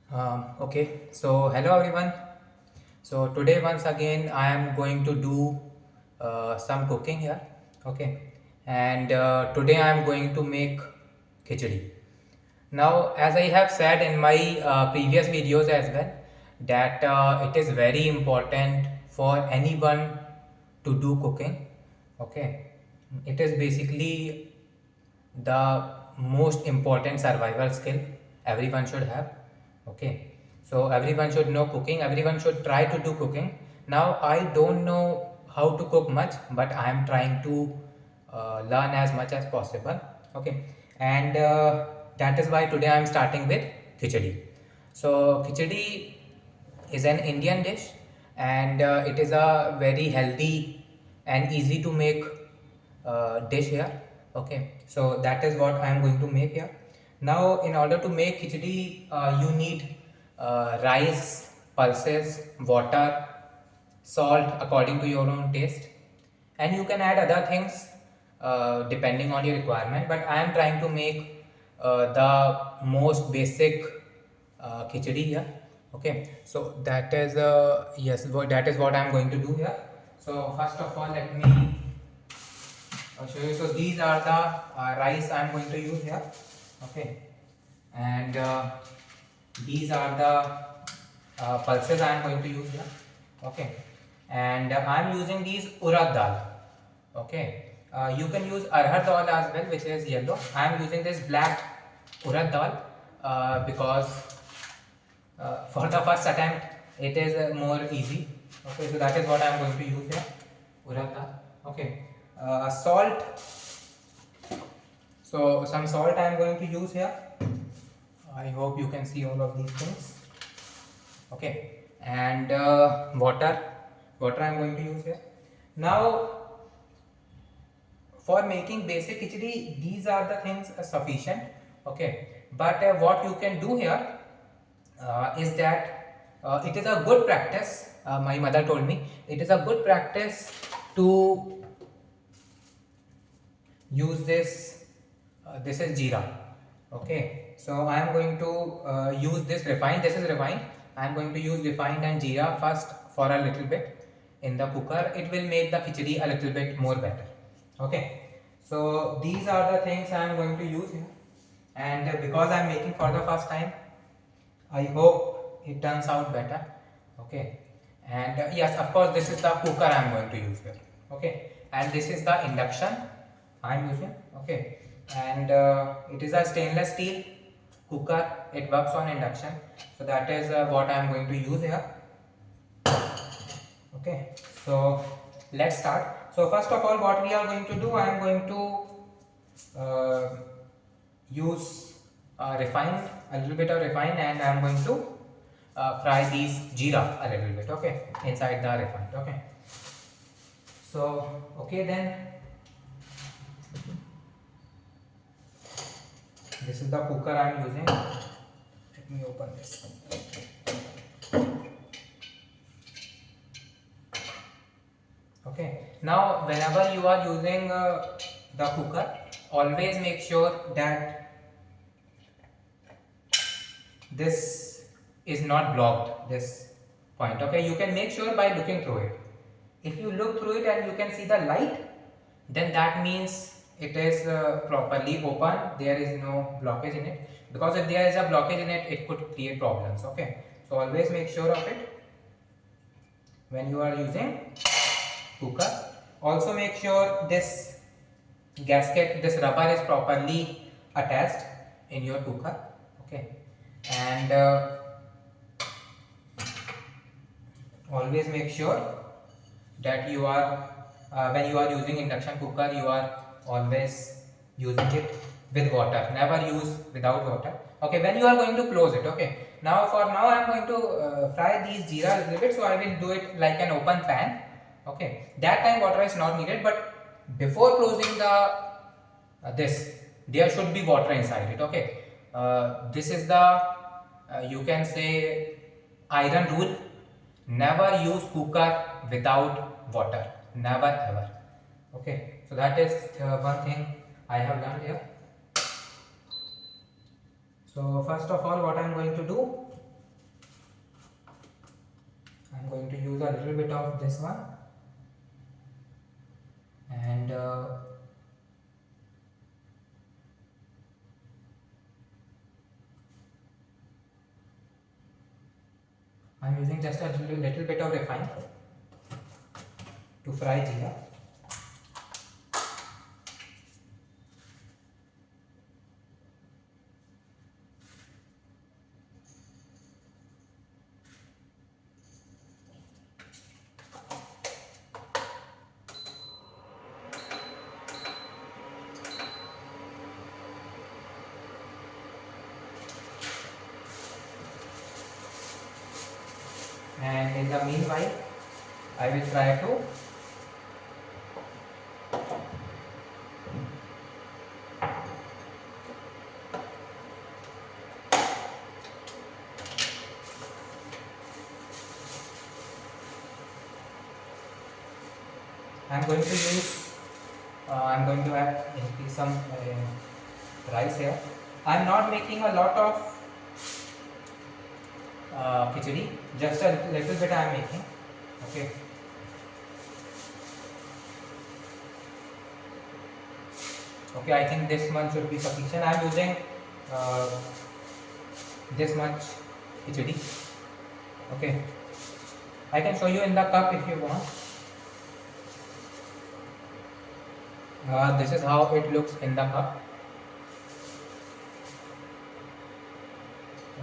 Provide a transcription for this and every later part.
Okay, so hello everyone. So today once again I am going to do some cooking here. Okay, and today I am going to make khichdi. Now, as I have said in my previous videos as well, that it is very important for anyone to do cooking. Okay, it is basically the most important survival skill everyone should have. Okay, so everyone should know cooking, everyone should try to do cooking. Now I don't know how to cook much, but I am trying to learn as much as possible. Okay, and that is why today I am starting with khichdi. So khichdi is an Indian dish, and it is a very healthy and easy to make dish here. Okay, so that is what I am going to make here. Now in order to make khichdi, you need rice, pulses, water, salt according to your own taste, and you can add other things depending on your requirement, but I am trying to make the most basic khichdi here. Okay, so that is that is what I am going to do here. So first of all, let me show you. So these are the rice I am going to use here. Okay, and these are the pulses I am going to use here. Okay, and I am using these urad dal. Okay, you can use arhar dal as well, which is yellow. I am using this black urad dal because for the first attempt it is more easy. Okay, so that is what I am going to use here, urad dal. Okay, salt. So some salt I am going to use here. I hope you can see all of these things. Okay, and water I am going to use here. Now for making basic khichdi, these are the things sufficient. Okay, but what you can do here is that it is a good practice. My mother told me it is a good practice to use this. This is jeera. Okay, so I am going to use this refined. This is refined. I am going to use refined and jeera first for a little bit in the cooker. It will make the khichdi a little bit more better. Okay, so these are the things I am going to use here, and because I am making for the first time, I hope it turns out better. Okay, and yes, of course, this is the cooker I am going to use here. Okay, and this is the induction I am using. Okay, and it is a stainless steel cooker. It works on induction, so that is what I am going to use here. Okay, so let's start. So first of all, what we are going to do, I am going to use refined, a little bit of refined, and I am going to fry these jeera a little bit. Okay, inside the refined. Okay, so okay, then this is the cooker I am using. Let me open this. Okay, now whenever you are using the cooker, always make sure that this is not blocked, this point. Okay, you can make sure by looking through it. If you look through it and you can see the light, then that means it is properly open, there is no blockage in it, because if there is a blockage in it, it could create problems. Okay, so always make sure of it when you are using cooker. Also make sure this gasket, this rubber is properly attached in your cooker. Okay, and always make sure that you are when you are using induction cooker, you are always using it with water, never use without water. Okay, when you are going to close it. Okay, now for now I am going to fry these jeera a little bit, so I will do it like an open pan. Okay, that time water is not needed, but before closing the this, there should be water inside it. Okay, this is the you can say iron rule: never use cooker without water, never ever. Okay, so that is one thing I have learned here. So first of all, what I am going to do, I'm going to use a little bit of this one, and I'm using just a little bit of refined to fry jeera. And in the meanwhile, I will try to I'm going to add increase some rice here. I'm not making a lot of khichdi, just a little bit I am making. Okay. Okay, I think this much should be sufficient. I am using uh, this much khichdi. Okay. I can show you in the cup if you want. This is how it looks in the cup.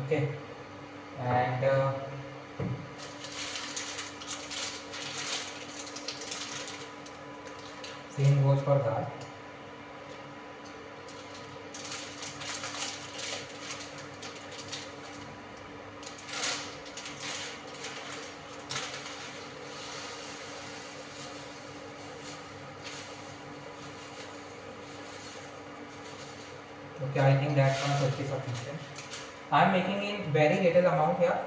Okay. And same goes for that. Okay, I think that one should be sufficient. I am making in very little amount here,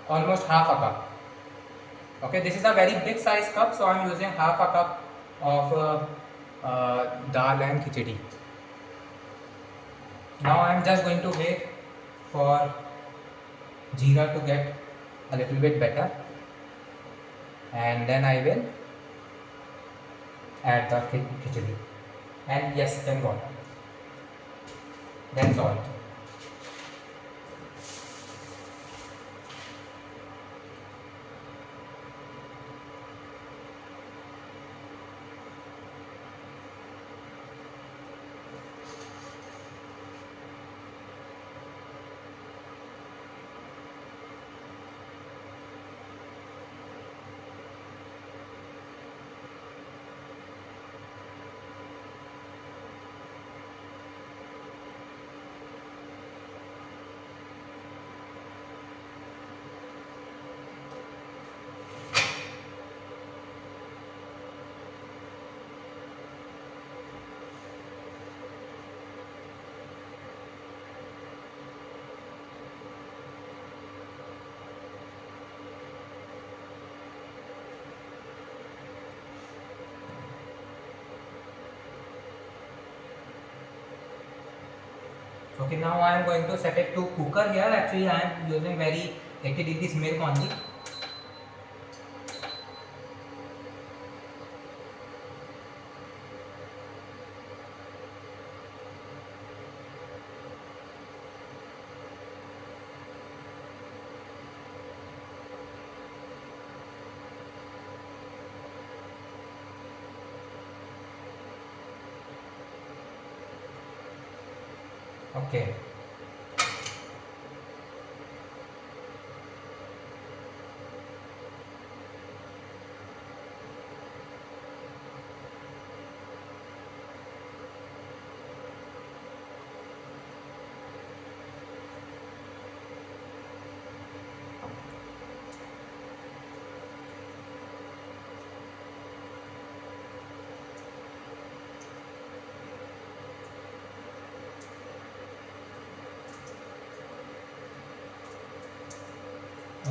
almost half a cup. Okay, this is a very big size cup, so I am using half a cup of dal and khichdi. Now I am just going to wait for jeera to get a little bit better, and then I will add the khichdi. And yes, then water. Then salt. Okay, now I am going to set it to cooker here. Actually, I am using very 80 degrees milk only. Okay.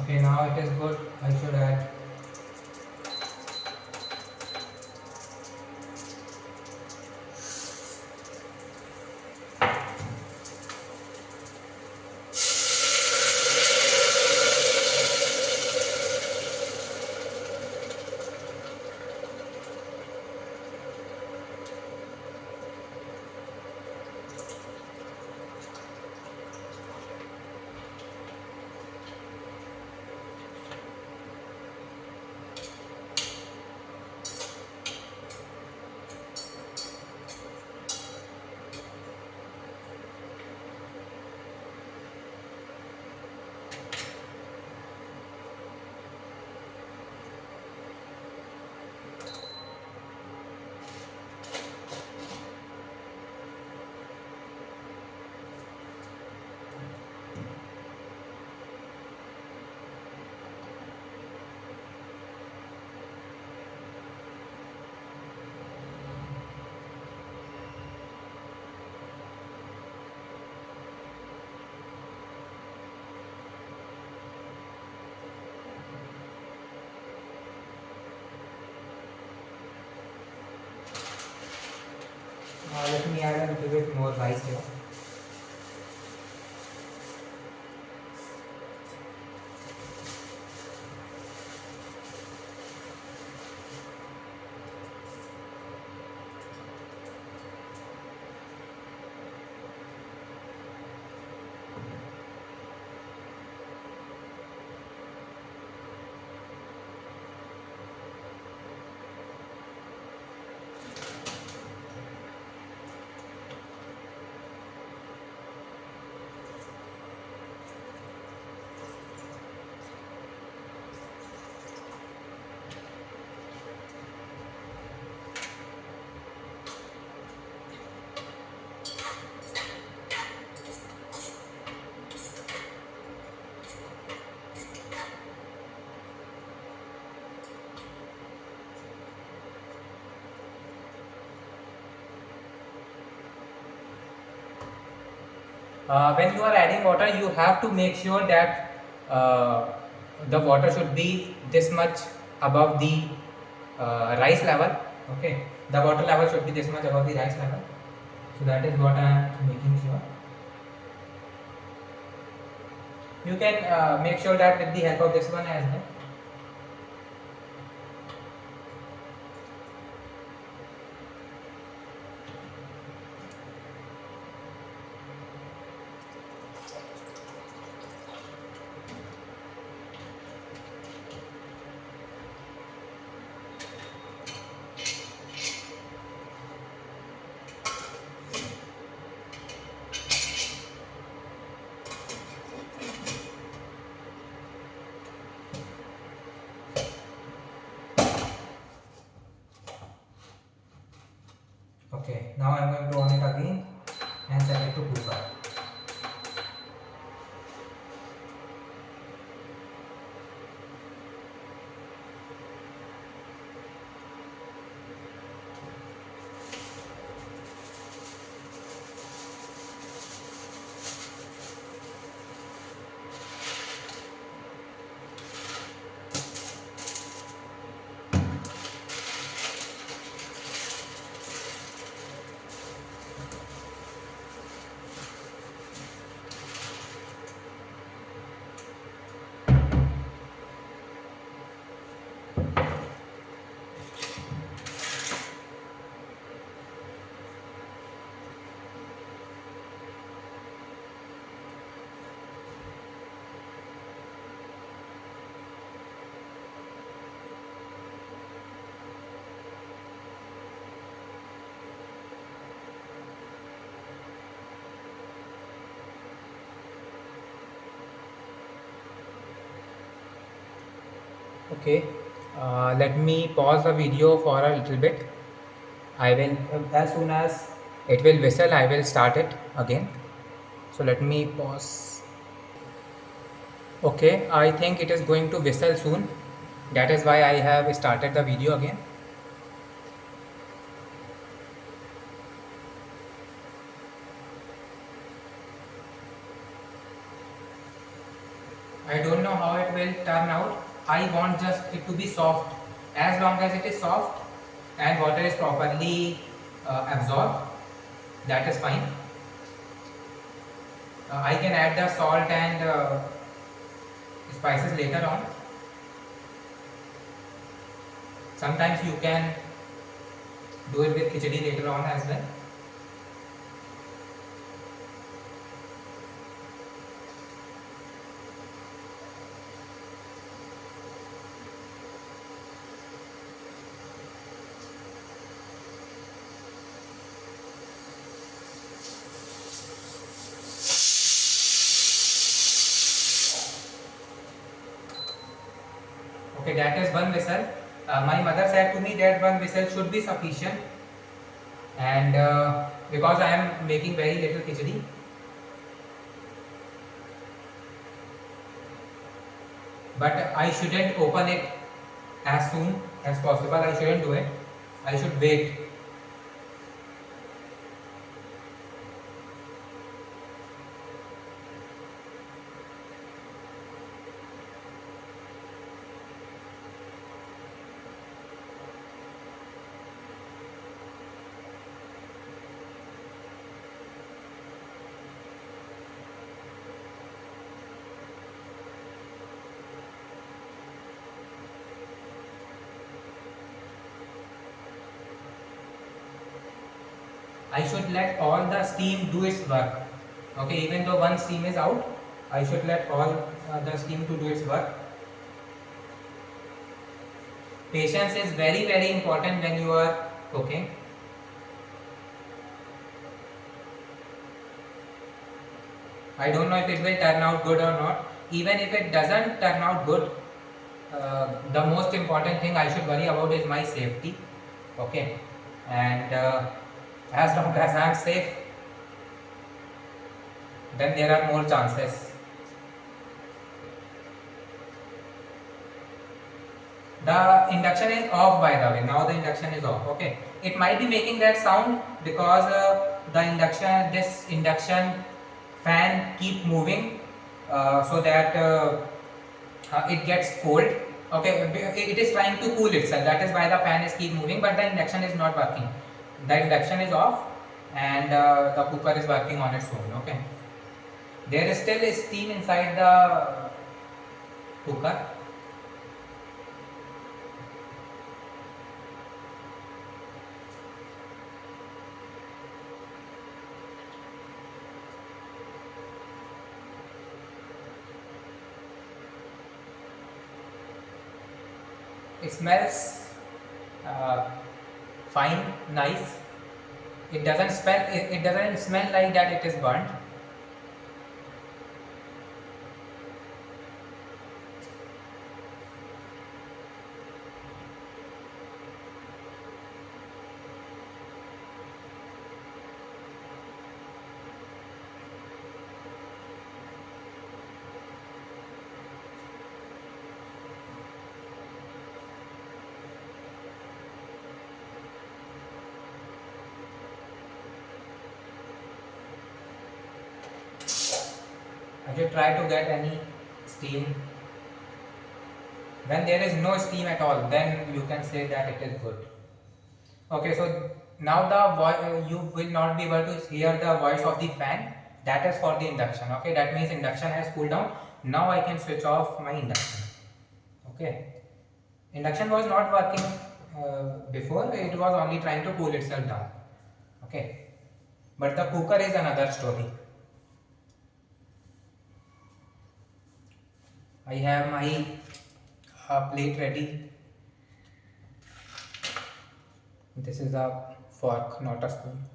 Okay, now it is good. I should add let me add a little bit more rice here. When you are adding water, you have to make sure that the water should be this much above the rice level. Okay, the water level should be this much above the rice level. So that is what I am making sure. You can make sure that with the help of this one as well. Okay, now I am going to on it again and set it to cooker. Okay, let me pause the video for a little bit. I will, as soon as it will whistle, I will start it again. So let me pause. Okay, I think it is going to whistle soon. That is why I have started the video again. I don't know how it will turn out. I want just it to be soft. As long as it is soft and water is properly absorbed, that is fine. I can add the salt and spices later on. Sometimes you can do it with khichdi later on as well. Okay, that is one whistle. My mother said to me that one whistle should be sufficient, and because I am making very little khichdi, but I shouldn't open it as soon as possible. I shouldn't do it. I should wait. I should let all the steam do its work. Okay, even though one steam is out, I should let all the steam to do its work. Patience is very important when you are cooking. I don't know if it will turn out good or not. Even if it doesn't turn out good, the most important thing I should worry about is my safety. Okay, and as long as I am safe, then there are more chances. The induction is off, by the way. Now the induction is off. Okay, it might be making that sound because this induction fan keep moving, so that it gets cold. Okay, it is trying to cool itself. That is why the fan is keep moving, but the induction is not working. The induction is off, and the cooker is working on its own. Okay, there is still steam inside the cooker. It smells uh, fine, nice. It doesn't smell. It doesn't smell like that. It is burnt. I should try to get any steam. When there is no steam at all, then you can say that it is good. Okay, so now you will not be able to hear the voice of the fan. That is for the induction. Okay, that means induction has cooled down. Now I can switch off my induction. Okay, induction was not working before. It was only trying to cool itself down. Okay, but the cooker is another story. I have my plate ready. This is a fork, not a spoon.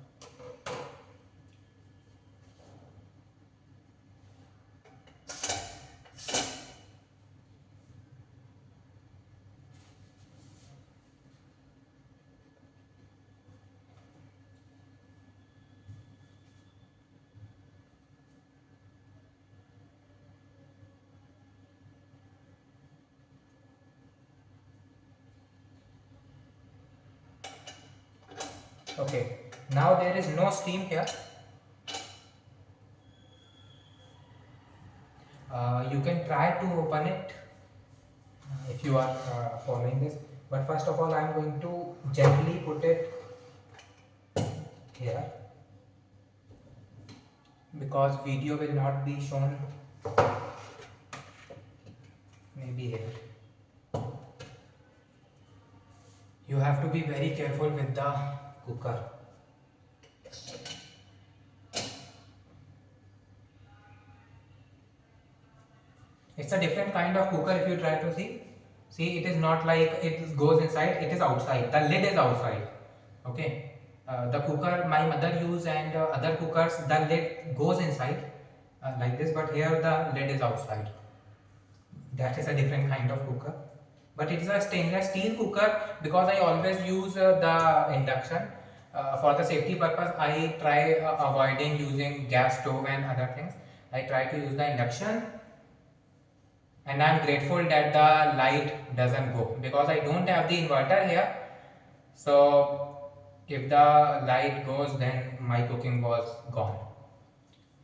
Okay, now there is no steam here. You can try to open it if you are following this, but first of all I am going to gently put it here because video will not be shown. Maybe here. You have to be very careful with the cooker. It's a different kind of cooker. If you try to see, it is not like it goes inside, it is outside. The lid is outside. Okay, the cooker my mother used and other cookers, the lid goes inside like this, but here the lid is outside. That is a different kind of cooker, but it is a stainless steel cooker because I always use the induction. For the safety purpose, I try avoiding using gas stove and other things. I try to use the induction, and I am grateful that the light doesn't go because I don't have the inverter here. So if the light goes, then my cooking was gone.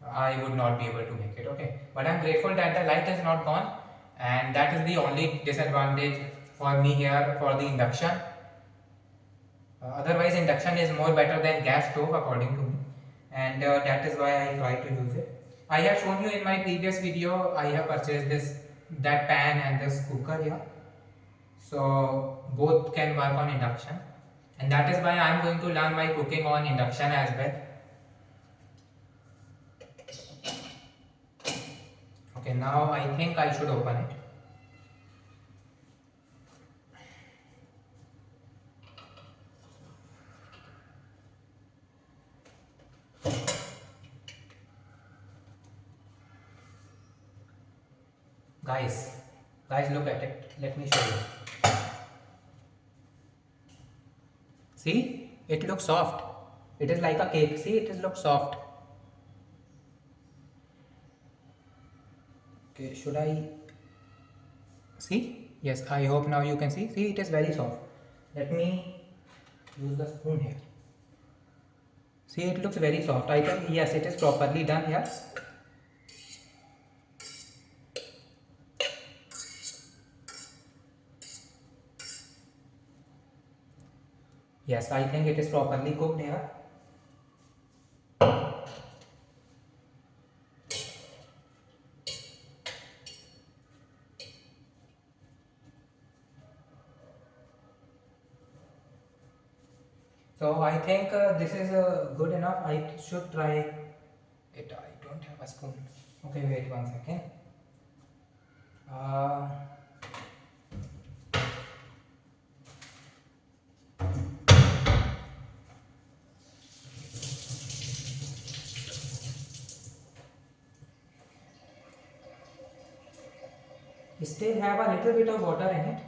I would not be able to make it. Okay, but I'm grateful that the light is not gone, and that is the only disadvantage for me here for the induction. Otherwise, induction is more better than gas stove according to me, and that is why I try to use it. I have shown you in my previous video. I have purchased that pan and this cooker here, so both can work on induction. and that is why I am going to learn my cooking on induction as well. Okay, now I think I should open it. Guys, guys, look at it. Let me show you. See, it looks soft. It is like a cake. See, it looks soft. Okay, should I see? Yes, I hope now you can see. See, it is very soft. Let me use the spoon here. See, it looks very soft. I think yes, it is properly done here. Yes, I think it is properly cooked here. So I think this is good enough. I should try it. I don't have a spoon. Okay, wait 1 second. Uh, Still have a little bit of water in it,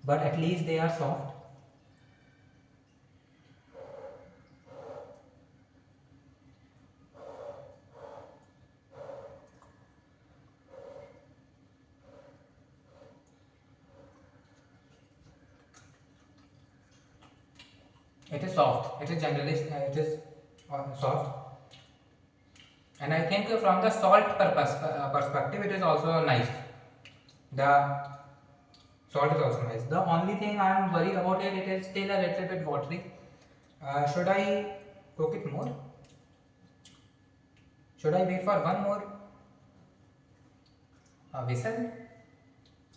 but at least they are soft. It is soft. It is generally soft, and I think from the salt perspective, it is also nice. The salt is also nice. The only thing I am worried about it is still a little bit watery. Should I cook it more? Should I wait for one more whistle?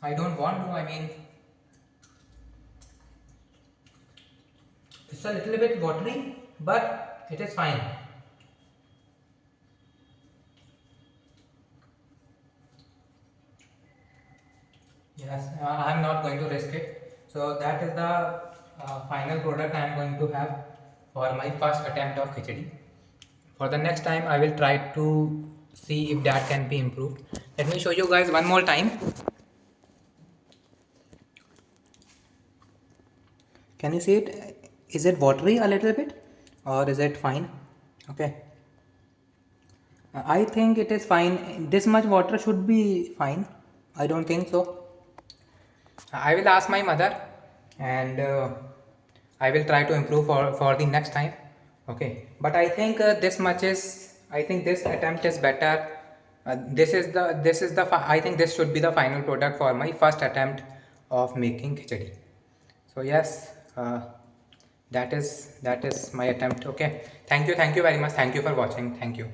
I don't want to. I mean, it's a little bit watery, but it is fine. Yes, I am not going to risk it. So that is the final product I am going to have for my first attempt of khichdi. For the next time, I will try to see if that can be improved. Let me show you guys one more time. Can you see it? Is it watery a little bit, or is it fine? Okay. I think it is fine. This much water should be fine. I don't think so. I will ask my mother, and I will try to improve for the next time. Okay, but I think this much is. I think this attempt is better. I think this should be the final product for my first attempt of making khichdi. So yes, that is my attempt. Okay, thank you very much. Thank you for watching. Thank you.